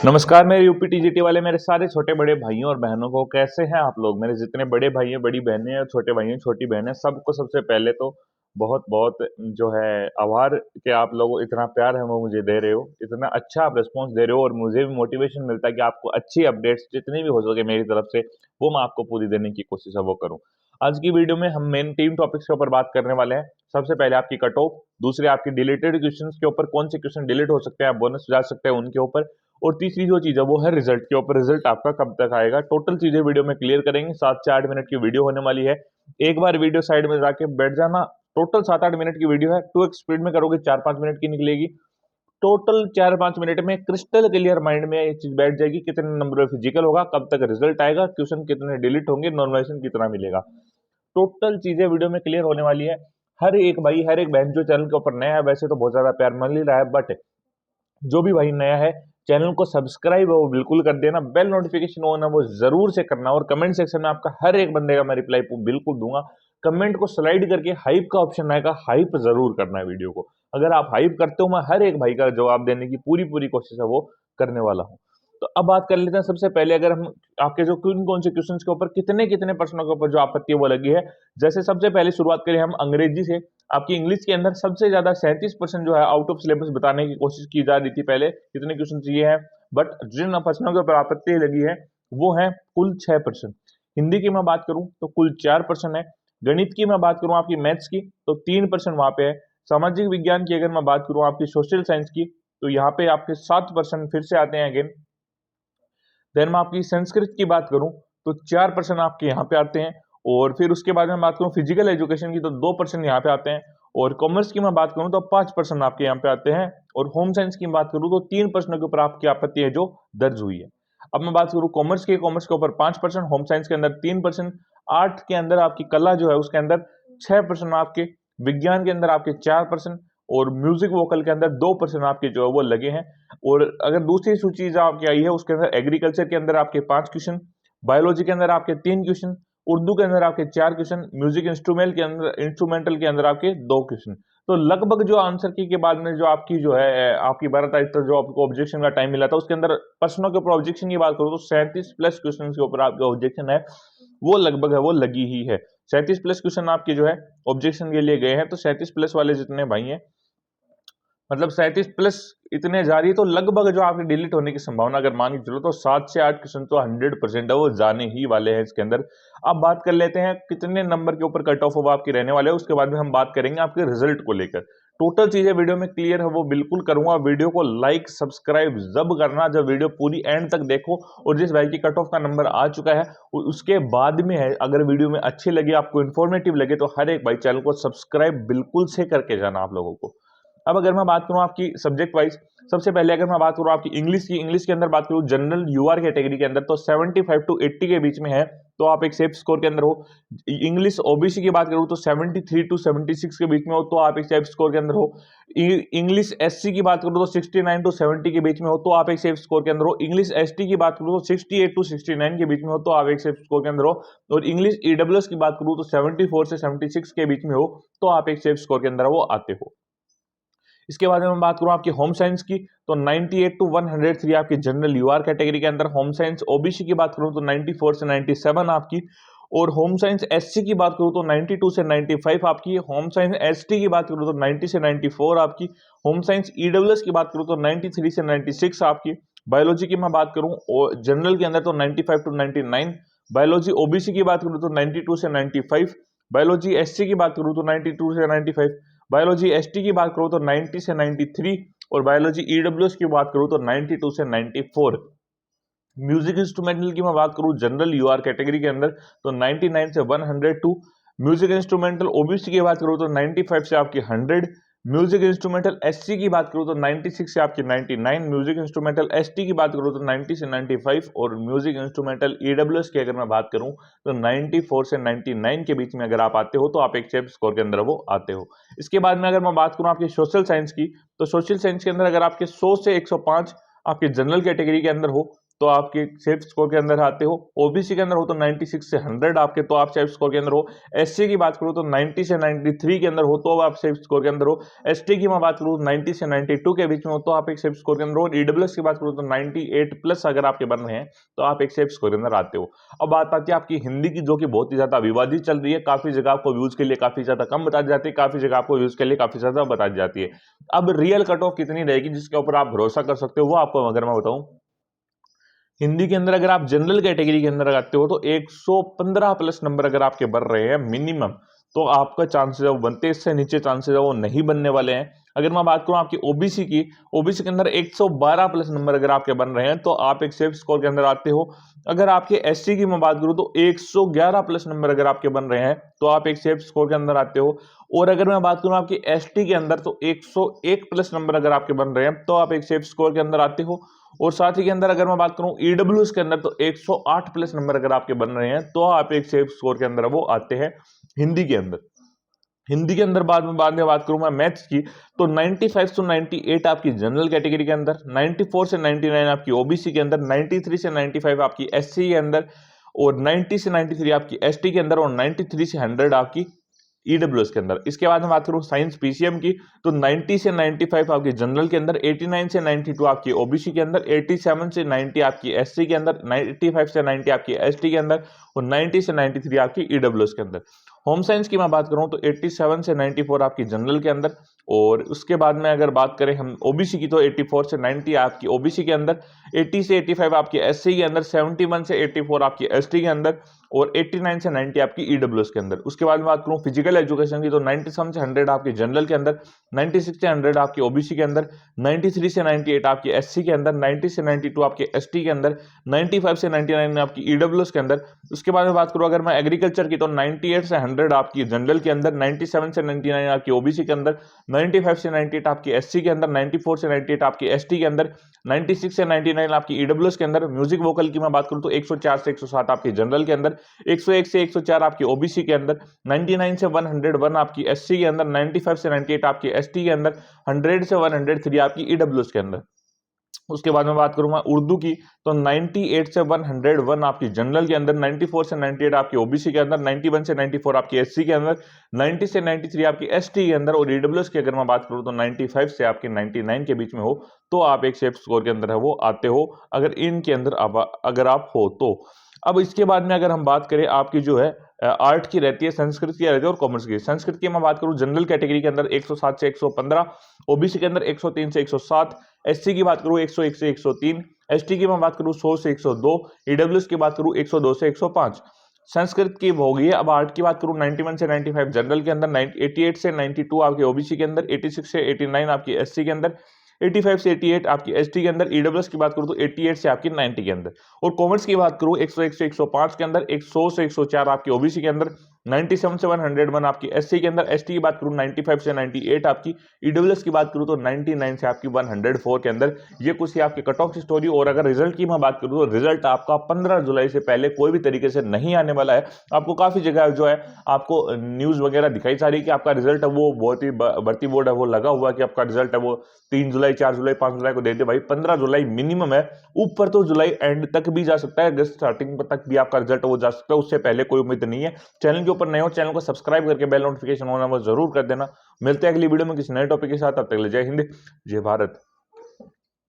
नमस्कार मेरे UP TGT वाले मेरे सारे छोटे बड़े भाइयों और बहनों को कैसे हैं आप लोग। मेरे जितने बड़े भाई हैं, बड़ी बहनें हैं, छोटे भाई हैं, छोटी बहनें, सबको सबसे पहले तो बहुत बहुत जो है आभार कि आप लोग इतना प्यार है वो मुझे दे रहे हो, इतना अच्छा आप रिस्पॉन्स दे रहे हो और मुझे भी मोटिवेशन मिलता है कि आपको अच्छी अपडेट्स जितनी भी हो सके मेरी तरफ से वो मैं आपको पूरी देने की कोशिश है वो करूँ। आज की वीडियो में हम मेन 3 टॉपिक्स के ऊपर बात करने वाले हैं। सबसे पहले आपकी कट ऑफ, दूसरे आपकी डिलीटेड क्वेश्चंस के ऊपर कौन से क्वेश्चन डिलीट हो सकते हैं, आप बोनस जा सकते हैं उनके ऊपर, और तीसरी जो चीज़ है वो है रिजल्ट के ऊपर, रिजल्ट आपका कब तक आएगा। टोटल चीज़ें वीडियो में क्लियर करेंगे। 7 से 8 मिनट की वीडियो होने वाली है। एक बार वीडियो साइड में जाके बैठ जाना। टोटल 7-8 मिनट की वीडियो है। 2x स्पीड में करोगे 4-5 मिनट की निकलेगी। टोटल 4-5 मिनट में क्रिस्टल क्लियर माइंड में ये चीज़ बैठ जाएगी, कितने नंबर ऑफ फिजिकल होगा, कब तक रिजल्ट आएगा, क्वेश्चन कितने डिलीट होंगे, नॉर्मलाइजेशन कितना मिलेगा। टोटल चीज़ें वीडियो में क्लियर होने वाली है। हर एक भाई, हर एक बहन जो चैनल के ऊपर नया है, वैसे तो बहुत ज़्यादा प्यार मिल ही रहा है, बट जो भी भाई नया है चैनल को सब्सक्राइब है वो बिल्कुल कर देना, बेल नोटिफिकेशन ऑन है वो जरूर से करना, और कमेंट सेक्शन में आपका हर एक बंदे का मैं रिप्लाई बिल्कुल दूंगा। कमेंट को स्लाइड करके हाइप का ऑप्शन आएगा, हाइप जरूर करना है वीडियो को। अगर आप हाइप करते हो मैं हर एक भाई का जवाब देने की पूरी पूरी कोशिश है वो करने वाला हूँ। तो अब बात कर लेते हैं सबसे पहले, अगर हम आपके जो कौन कौन से क्वेश्चंस के ऊपर कितने कितने प्रश्नों के ऊपर जो आपत्ति है वो लगी है। जैसे सबसे पहले शुरुआत करें हम अंग्रेजी से। आपकी इंग्लिश के अंदर सबसे ज्यादा 37% जो है आउट ऑफ सिलेबस बताने की कोशिश की जा रही थी पहले, कितने क्वेश्चन चाहिए हैं, बट जिन प्रश्नों के ऊपर आपत्ति लगी है वो है कुल 6%। हिंदी की मैं बात करूं तो कुल 4% है। गणित की मैं बात करूं आपकी मैथ्स की तो 3% वहां पे है। सामाजिक विज्ञान की अगर मैं बात करूं आपकी सोशल साइंस की तो यहाँ पे आपके 7% फिर से आते हैं अगेन। देन मैं आपकी संस्कृत की बात करूं तो 4% आपके यहाँ पे आते हैं। और फिर उसके बाद में बात करूं फिजिकल एजुकेशन की तो 2% यहाँ पे आते हैं। और कॉमर्स की मैं बात करूं तो 5% आपके यहाँ पे आते हैं। और होम साइंस की बात करूं तो 3% के ऊपर आपकी आपत्ति है जो दर्ज हुई है। अब मैं बात करूं कॉमर्स के ऊपर 5%, होम साइंस के अंदर 3%, आर्ट के अंदर आपकी कला जो है उसके अंदर 6% आपके, विज्ञान के अंदर आपके 4%, और म्यूजिक वोकल के अंदर 2% आपके जो है वो लगे हैं। और अगर दूसरी सूची जो आपकी आई है उसके अंदर एग्रीकल्चर के अंदर आपके 5 क्वेश्चन, बायोलॉजी के अंदर आपके 3 क्वेश्चन, उर्दू के अंदर आपके 4 क्वेश्चन, म्यूजिक इंस्ट्रूमेंटल के अंदर आपके 2 क्वेश्चन। तो लगभग जो आंसर की के बाद में जो आपकी जो है आपकी 12 तारीख तक जो आपको ऑब्जेक्शन का टाइम मिला था उसके अंदर प्रश्नों के ऊपर ऑब्जेक्शन की बात करूं तो 37+ क्वेश्चन के ऊपर आपका ऑब्जेक्शन है वो लगभग है वो लगी ही है। 37+ क्वेश्चन आपके जो है ऑब्जेक्शन के लिए गए हैं। तो 37+ वाले जितने भाई हैं, मतलब 37+ इतने जा रही है तो लगभग जो आपके डिलीट होने की संभावना अगर मान के चलो तो 7 से 8 क्वेश्चन तो 100% है वो जाने ही वाले हैं इसके अंदर। अब बात कर लेते हैं कितने नंबर के ऊपर कट ऑफ अब आपकी रहने वाले हैं, उसके बाद में हम बात करेंगे आपके रिजल्ट को लेकर। टोटल चीजें वीडियो में क्लियर है वो बिल्कुल करूंगा। वीडियो को लाइक सब्सक्राइब जब करना जब वीडियो पूरी एंड तक देखो, और जिस भाई की कट ऑफ का नंबर आ चुका है उसके बाद में है अगर वीडियो में अच्छी लगी आपको इन्फॉर्मेटिव लगे तो हर एक भाई चैनल को सब्सक्राइब बिल्कुल से करके जाना आप लोगों को। अब अगर मैं बात करूं आपकी सब्जेक्ट वाइज, सबसे पहले अगर मैं बात करूं आपकी इंग्लिश की, इंग्लिश के अंदर बात करूं जनरल यूआर कैटेगरी के अंदर तो 75 to 80 के बीच में है तो आप एक सेफ स्कोर के अंदर हो। इंग्लिश ओबीसी की बात करूं तो 73 to 76 के बीच में हो तो आप एक सेफ स्कोर के अंदर हो। इंग्लिश एससी की बात करूं तो 69 to 70 के बीच में हो तो आप एक सेफ स्कोर के अंदर हो। इंग्लिश एसटी की बात करूं तो 68 to 69 के बीच में हो तो आप एक सेफ स्कोर के अंदर हो। और इंग्लिश ईडब्ल्यूएस की बात करूं तो 74 से 76 के बीच में हो तो आप एक सेफ स्कोर के अंदर वो आते हो। इसके बाद में मैं बात करूं आपकी होम साइंस की तो 98 to 103 आपकी जनरल यूआर कैटेगरी के अंदर होम साइंस। ओबीसी की बात करूं तो 94 से 97 आपकी। और होम साइंस एससी की बात करूं तो 92 से 95 आपकी। होम साइंस एसटी की बात करूं तो 90 से 94 आपकी। होम साइंस ईडब्ल्यूएस की बात करूं तो 93 से 96 आपकी। बायोलॉजी की मैं बात करूं जनरल के अंदर तो 95 to 99। बायोलॉजी ओबीसी की बात करूं तो 92 से 95। बायोलॉजी एससी की बात करूं तो 92 से 95। बायोलॉजी एसटी की बात करूं तो 90 से 93। और बायोलॉजी ईडब्ल्यूएस की बात करूं तो 92 से 94। म्यूजिक इंस्ट्रूमेंटल की मैं बात करूं जनरल यूआर कैटेगरी के अंदर तो 99 से 102। म्यूजिक इंस्ट्रूमेंटल ओबीसी की बात करूं तो 95 से आपकी 100। म्यूजिक इंस्ट्रूमेंटल एससी की बात करूं तो 96 से आपकी 99। म्यूजिक इंस्ट्रूमेंटल एसटी की बात करूं तो 90 से 95। और म्यूजिक इंस्ट्रूमेंटल ईडब्ल्यूएस की अगर मैं बात करूं तो 94 से 99 के बीच में अगर आप आते हो तो आप एक सेफ स्कोर के अंदर वो आते हो। इसके बाद में अगर मैं बात करूं आपकी सोशल साइंस की तो सोशल साइंस के अंदर अगर आपके 100 से 105 आपके जनरल कैटेगरी के अंदर हो तो आपके सेफ स्कोर के अंदर आते हो। ओबीसी के अंदर हो तो 96 से 100 आपके, तो आप सेफ स्कोर के अंदर हो। एससी की बात करूं तो 90 से 93 के अंदर हो तो आप सेफ स्कोर के अंदर हो। एसटी की मैं बात करूं 90 से 92 के बीच में हो तो आप एक सेफ स्कोर के अंदर हो। ईडब्ल्यूएस की बात करूं तो 98 प्लस अगर आपके बन रहे हैं तो आप एक सेफ स्कोर के अंदर आते हो। अब बात आती है आपकी हिंदी की, जो कि बहुत ही ज्यादा विवादित चल रही है। काफी जगह आपको व्यूज के लिए काफी ज्यादा कम बता दी जाती है, काफी जगह आपको व्यूज के लिए काफी ज्यादा बता दी जाती है। अब रियल कट ऑफ कितनी रहेगी जिसके ऊपर आप भरोसा कर सकते हो, वो आपको अगर मैं बताऊं, हिंदी के अंदर अगर आप जनरल कैटेगरी के अंदर आते हो तो 115 प्लस नंबर अगर आपके बन रहे हैं मिनिमम, तो आपका चांसेस है वो बनते हैं। इससे नीचे चांसेस है वो नहीं बनने वाले हैं। अगर मैं बात करूं आपकी ओबीसी की, ओबीसी के अंदर 112 प्लस नंबर अगर आपके बन रहे हैं तो आप एक सेफ स्कोर के अंदर आते हो। अगर आपके एससी की मैं बात करूं तो 111 प्लस नंबर अगर आपके बन रहे हैं तो आप एक सेफ स्कोर के अंदर आते हो। और अगर मैं बात करूं आपकी एसटी के अंदर तो 101 प्लस नंबर अगर आपके बन रहे हैं तो आप एक सेफ स्कोर के अंदर आते हो। और साथ ही के अंदर अगर मैं बात करूं ईडब्ल्यूएस के अंदर तो 108 प्लस नंबर अगर आपके बन रहे हैं तो आप एक सेफ स्कोर के अंदर वो आते हैं हिंदी के अंदर। हिंदी के अंदर बाद में बात करूं मैं मैथ्स की, तो 95 से 98 आपकी जनरल कैटेगरी के अंदर, 94 से 99 आपकी ओबीसी के अंदर, 93 से 95 आपकी एससी के अंदर, और 90 से 93 आपकी एसटी के अंदर, और 93 से 100 आपकी ईडब्ल्यूएस के अंदर। इसके बाद में बात करूं साइंस पीसीएम की, तो 90 से 95 आपकी जनरल के अंदर, 89 से 92 आपकी ओबीसी के अंदर, 87 से 90 आपकी एससी के अंदर, 95 से 90 आपकी एसटी के अंदर, और 90 से 93 आपकी ईडब्ल्यूएस के अंदर। होम साइंस की मैं बात करूं तो 87 से 94 आपकी जनरल के अंदर, और उसके बाद में अगर बात करें हम ओबीसी की तो 84 से 90 आपकी ओबीसी के अंदर, 80 से 85 आपकी एससी के अंदर, 71 से 84 आपकी एसटी के अंदर, और 89 से 90 आपकी ईडब्ल्यूएस के अंदर। उसके बाद में बात करूं फिजिकल एजुकेशन की, तो 97 से 100 आपकी जनरल के अंदर, 96 से 100 आपकी ओबीसी के अंदर, 93 से 98 आपकी एससी के अंदर, 90 से 92 आपके एसटी के अंदर, 95 से 99 आपकी ईडब्ल्यूएस के अंदर। उसके बाद में बात करूं अगर मैं एग्रीकल्चर की, तो 98 से 100 आपकी जनरल के अंदर, 97 से 99 आपकी ओबीसी के अंदर, 95 से 98 आपकी एससी के अंदर, 94 से 98 आपकी एसटी के अंदर, 96 से 99 आपकी ईडब्ल्यूएस के अंदर। म्यूजिक वोकल की मैं बात करूं तो 104 से 107 आपकी जनरल के अंदर, 101 से 104 आपकी ओबीसी के अंदर, 99 से 101 आपकी एससी के अंदर, 95 से 98 आपकी एसटी के अंदर, 100 से 103 आपकी ईडब्ल्यूएस के अंदर। उसके बाद में बात करूं मैं उर्दू की, तो 98 से 101 आपकी जनरल के अंदर, 94 से 98 आपकी ओबीसी के अंदर, 91 से 94 आपकी एससी के अंदर, 90 से 93 आपकी एसटी के अंदर, और ईडब्ल्यूएस की अगर मैं बात करूं तो 95 से आपके 99 के बीच में हो तो आप एक सेफ स्कोर के अंदर है वो आते हो, अगर इनके अंदर अगर आप हो तो। अब इसके बाद में अगर हम बात करें आपकी जो है आर्ट की रहती है, संस्कृत की रहती है, और कॉमर्स की। संस्कृत की मैं बात करूं जनरल कैटेगरी के अंदर 107 से 115, ओबीसी के अंदर 103 से 107, एससी की बात करूं 101 से 103, एसटी की मैं बात करूं 100 से 102, ईडब्ल्यूएस की बात करूं 102 से 105। संस्कृत की होगी। अब आर्ट की बात करूं 91 से 95 जनरल के अंदर, 88 से 92 आपके ओबीसी के अंदर, 86 से 89 आपकी एससी के अंदर, 85 से 88 आपकी एसटी के अंदर। ईडब्ल्यूएस की बात करूं तो 88 से आपकी 90 के अंदर। और कॉमर्स की बात करूं 101 से 105 के अंदर, 100 से 104 आपकी ओबीसी के अंदर, 97 से 101 आपकी एससी के अंदर। एसटी की बात करूं 95 से 98 आपकी। ईडब्ल्यूएस की बात करूं तो 99 से आपकी 104 के अंदर। ये कुछ ही आपके कट ऑफ की स्टोरी। और अगर रिजल्ट की मैं बात करूं तो रिजल्ट आपका 15 जुलाई से पहले कोई भी तरीके से नहीं आने वाला है। आपको काफी जगह जो है आपको न्यूज वगैरह दिखाई जा रही है कि आपका रिजल्ट है वो बहुत ही भर्ती बोर्ड है वो लगा हुआ है कि आपका रिजल्ट है वो 3 जुलाई, 4 जुलाई, 5 जुलाई को दे दे। भाई 15 जुलाई मिनिमम है, ऊपर तो जुलाई एंड तक भी जा सकता है, अगस्त स्टार्टिंग तक भी आपका रिजल्ट वो जा सकता है, उससे पहले कोई उम्मीद नहीं है। चैनल के ऊपर नए हो, चैनल को सब्सक्राइब करके बेल नोटिफिकेशन होना वो जरूर कर देना। मिलते हैं अगली वीडियो में किसी नए टॉपिक के साथ, तब तक के लिए जय हिंद, जय भारत।